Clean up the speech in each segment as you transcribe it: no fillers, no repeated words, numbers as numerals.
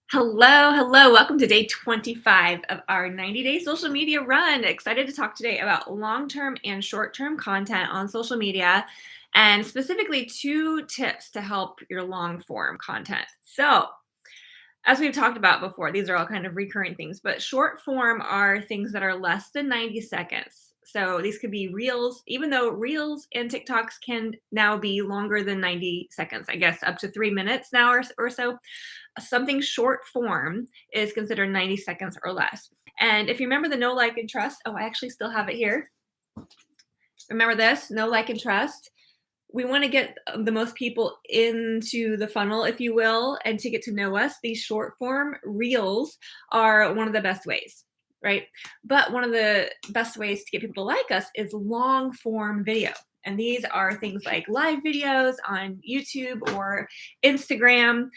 Hello, hello. Welcome to day 25 of our 90-day social media run. Excited to talk today about long-term and short-term content on social media, and specifically two tips to help your long-form content. So, as we've talked about before, these are all kind of recurring things, but short form are things that are less than 90 seconds. So these could be reels, even though reels and TikToks can now be longer than 90 seconds, I guess up to 3 minutes now or so. Something short form is considered 90 seconds or less. And if you remember the no like and trust, oh, I actually still have it here. Remember this, no like and trust. We want to get the most people into the funnel, if you will, and to get to know us. These short form reels are one of the best ways, right? But one of the best ways to get people to like us is long form video. And these are things like live videos on YouTube or Instagram,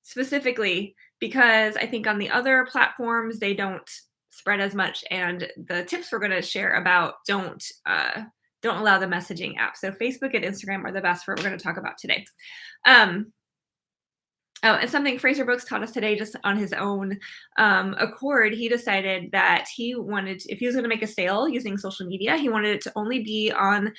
specifically because I think on the other platforms they don't spread as much. And the tips we're going to share about don't allow the messaging app. So Facebook and Instagram are the best for what we're going to talk about today. Um, Oh, and something Fraser Brooks taught us today, just on his own accord, he decided that if he was going to make a sale using social media, he wanted it to only be on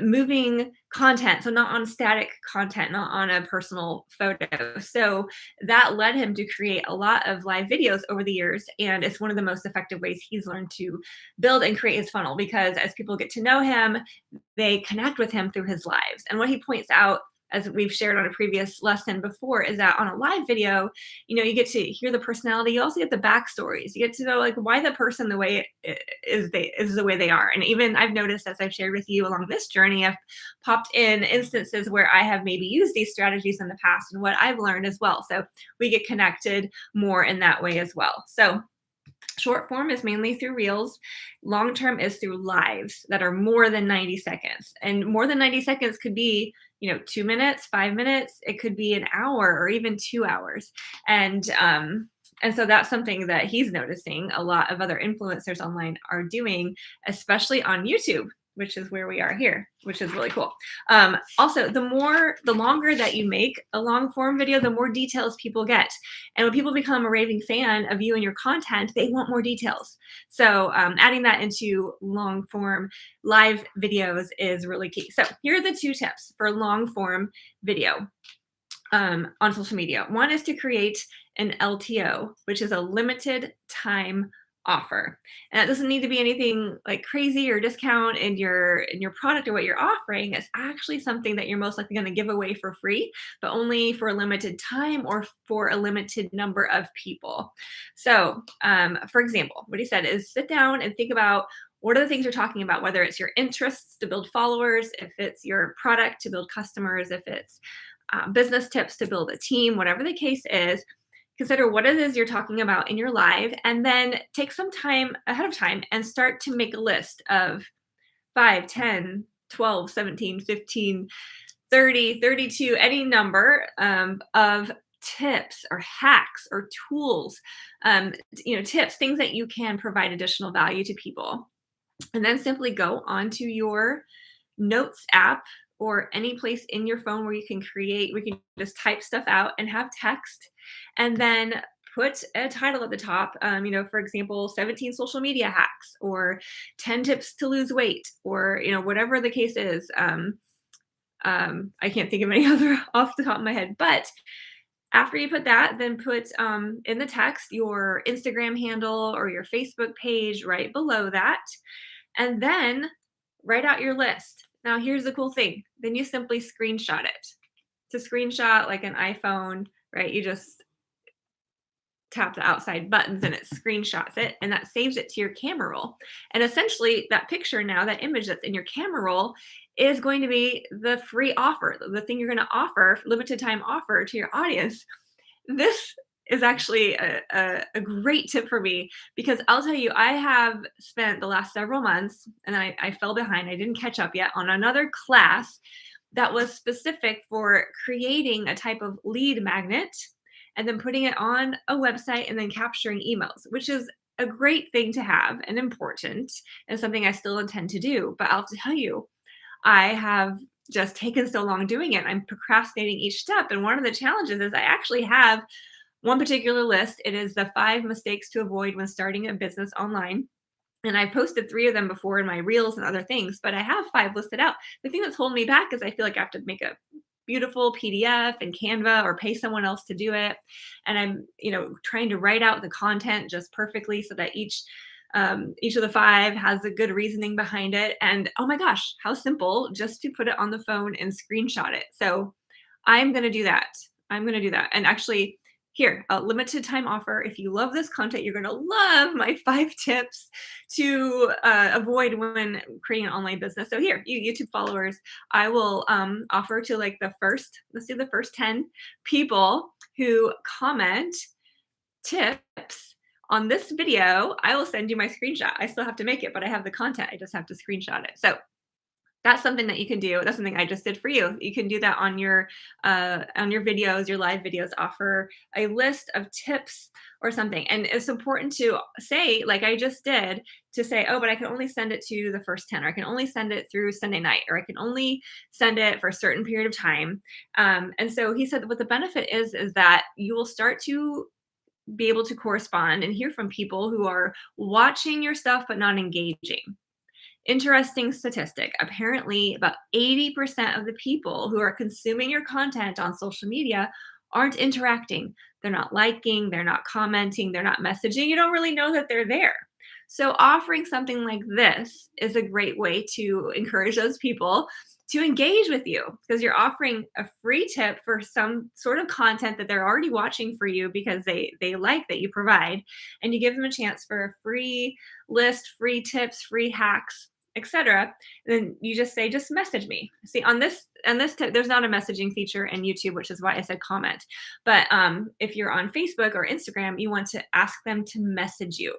moving content, so not on static content, not on a personal photo. So that led him to create a lot of live videos over the years, and it's one of the most effective ways he's learned to build and create his funnel, because as people get to know him, they connect with him through his lives. And what he points out, as we've shared on a previous lesson before, is that on a live video, you get to hear the personality. You also get the backstories. You get to know like why the person the way is the way they are. And even I've noticed, as I've shared with you along this journey, I've popped in instances where I have maybe used these strategies in the past and what I've learned as well. So we get connected more in that way as well. So short form is mainly through reels. Long term is through lives that are more than 90 seconds. And more than 90 seconds could be, 2 minutes, 5 minutes. It could be an hour or even 2 hours. And so that's something that he's noticing a lot of other influencers online are doing, especially on YouTube, which is where we are here, which is really cool. Also, the longer that you make a long form video, the more details people get. And when people become a raving fan of you and your content, they want more details. So adding that into long form live videos is really key. So here are the two tips for long form video on social media. One is to create an LTO, which is a limited time offer. And that doesn't need to be anything like crazy or discount in your product or what you're offering. It's actually something that you're most likely going to give away for free, but only for a limited time or for a limited number of people. So, for example, what he said is sit down and think about what are the things you're talking about, whether it's your interests to build followers, if it's your product to build customers, if it's business tips to build a team, whatever the case is. Consider what it is you're talking about in your live, and then take some time ahead of time and start to make a list of 5, 10, 12, 17, 15, 30, 32, any number of tips or hacks or tools, tips, things that you can provide additional value to people. And then simply go onto your notes app or any place in your phone where you can just type stuff out and have text, and then put a title at the top. For example, 17 social media hacks or 10 tips to lose weight, or whatever the case is. I can't think of any other off the top of my head, but after you put that, then put in the text your Instagram handle or your Facebook page right below that, and then write out your list. Now, here's the cool thing. Then you simply screenshot it. To screenshot like an iPhone, right? You just tap the outside buttons and it screenshots it, and that saves it to your camera roll. And essentially, that picture now, that image that's in your camera roll, is going to be the free offer, the thing you're going to offer, limited time offer to your audience. This is actually a great tip for me, because I'll tell you, I have spent the last several months, and I fell behind. I didn't catch up yet on another class that was specific for creating a type of lead magnet and then putting it on a website and then capturing emails, which is a great thing to have and important, and something I still intend to do. But I'll tell you, I have just taken so long doing it. I'm procrastinating each step. And one of the challenges is I actually have one particular list. It is the 5 mistakes to avoid when starting a business online. And I've posted 3 of them before in my reels and other things, but I have 5 listed out. The thing that's holding me back is I feel like I have to make a beautiful PDF in Canva or pay someone else to do it. And I'm, trying to write out the content just perfectly so that each of the 5 has a good reasoning behind it. And oh my gosh, how simple just to put it on the phone and screenshot it. So I'm going to do that. I'm going to do that. And actually, here, a limited time offer. If you love this content, you're going to love my 5 tips to avoid when creating an online business. So here, you YouTube followers, I will offer to like let's do the first 10 people who comment tips on this video. I will send you my screenshot. I still have to make it, but I have the content. I just have to screenshot it. So that's something that you can do. That's something I just did for you. You can do that on your videos, your live videos. Offer a list of tips or something. And it's important to say, like I just did, to say, oh, but I can only send it to the first 10, or I can only send it through Sunday night, or I can only send it for a certain period of time. And so he said what the benefit is that you will start to be able to correspond and hear from people who are watching your stuff but not engaging. Interesting statistic. Apparently, about 80% of the people who are consuming your content on social media aren't interacting. They're not liking, they're not commenting, they're not messaging. You don't really know that they're there. So, offering something like this is a great way to encourage those people to engage with you, because you're offering a free tip for some sort of content that they're already watching for you because they like that you provide, and you give them a chance for a free list, free tips, free hacks, etc. Then you just say, just message me. See, on this tip, there's not a messaging feature in YouTube, which is why I said comment. But if you're on Facebook or Instagram, you want to ask them to message you.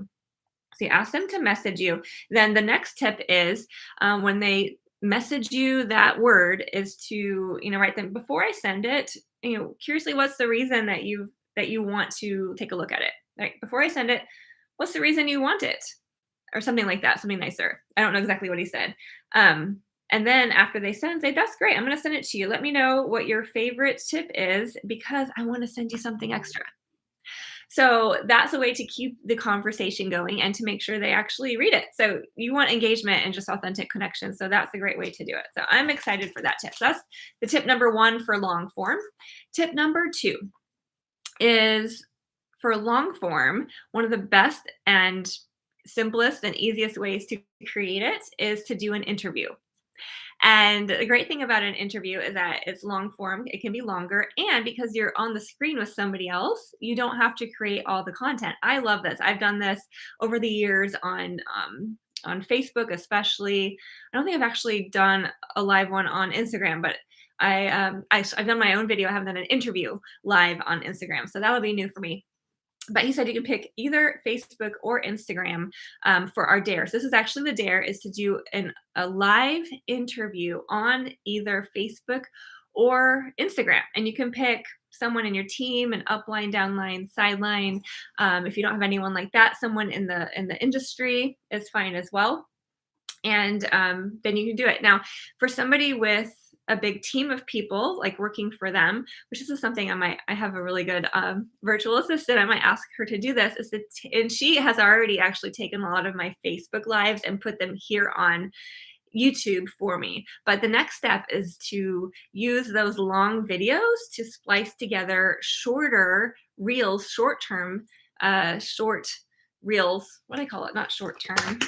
So you ask them to message you. Then the next tip is when they message you, that word is to write them, before I send it, curiously, what's the reason that you want to take a look at it? Like, before I send it, what's the reason you want it? Or something like that, something nicer. I don't know exactly what he said. And then after they send, say, that's great, I'm going to send it to you. Let me know what your favorite tip is because I want to send you something extra. So that's a way to keep the conversation going and to make sure they actually read it. So you want engagement and just authentic connection. So that's a great way to do it. So I'm excited for that tip. So that's the tip number 1 for long form. Tip number 2 is for long form, one of the best and simplest and easiest ways to create it is to do an interview. And the great thing about an interview is that it's long form, it can be longer, and because you're on the screen with somebody else, you don't have to create all the content. I love this. I've done this over the years on Facebook, especially. I don't think I've actually done a live one on Instagram, but I've done my own video. I haven't done an interview live on Instagram, so that'll be new for me. But he said you can pick either Facebook or Instagram for our dare. So this is actually the dare, is to do a live interview on either Facebook or Instagram. And you can pick someone in your team, an upline, downline, sideline. If you don't have anyone like that, someone in the industry is fine as well. And then you can do it. Now, for somebody with a big team of people like working for them, which is something I have a really good virtual assistant. I might ask her to do this. And she has already actually taken a lot of my Facebook lives and put them here on YouTube for me. But the next step is to use those long videos to splice together shorter reels, short reels. What do I call it? Not short term,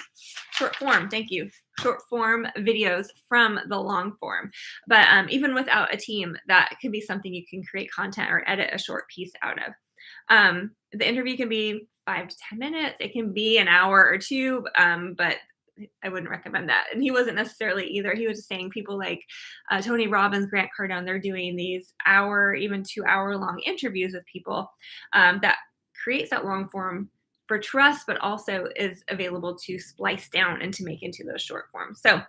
short form. Thank you. Short form videos from the long form. But even without a team, that could be something you can create content or edit a short piece out of. The interview can be 5 to 10 minutes. It can be an hour or 2, but I wouldn't recommend that. And he wasn't necessarily either. He was just saying people like Tony Robbins, Grant Cardone, they're doing these hour, even 2-hour long interviews with people that creates that long form for trust, but also is available to splice down and to make into those short forms. So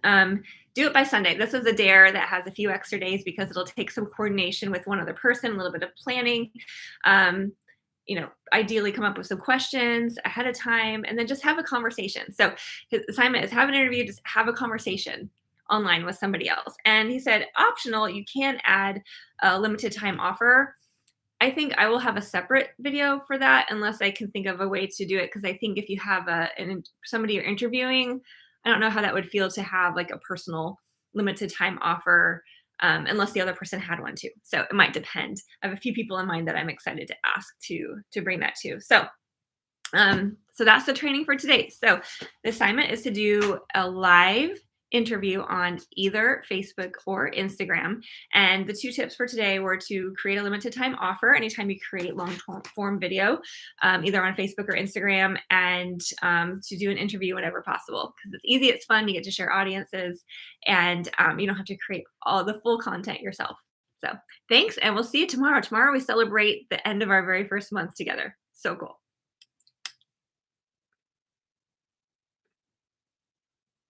do it by Sunday. This is a dare that has a few extra days because it'll take some coordination with one other person, a little bit of planning. Ideally come up with some questions ahead of time and then just have a conversation. So his assignment is have an interview, just have a conversation online with somebody else. And he said, optional, you can add a limited time offer. I think I will have a separate video for that unless I can think of a way to do it. Because I think if you have somebody you're interviewing, I don't know how that would feel to have, like, a personal limited time offer, unless the other person had one too. So it might depend. I have a few people in mind that I'm excited to ask to bring that to. So that's the training for today. So the assignment is to do a live interview on either Facebook or Instagram. And the two tips for today were to create a limited time offer anytime you create long form video, either on Facebook or Instagram, and to do an interview whenever possible because it's easy, it's fun, you get to share audiences, and you don't have to create all the full content yourself. So thanks, and we'll see you tomorrow. Tomorrow we celebrate the end of our very first month together. So cool.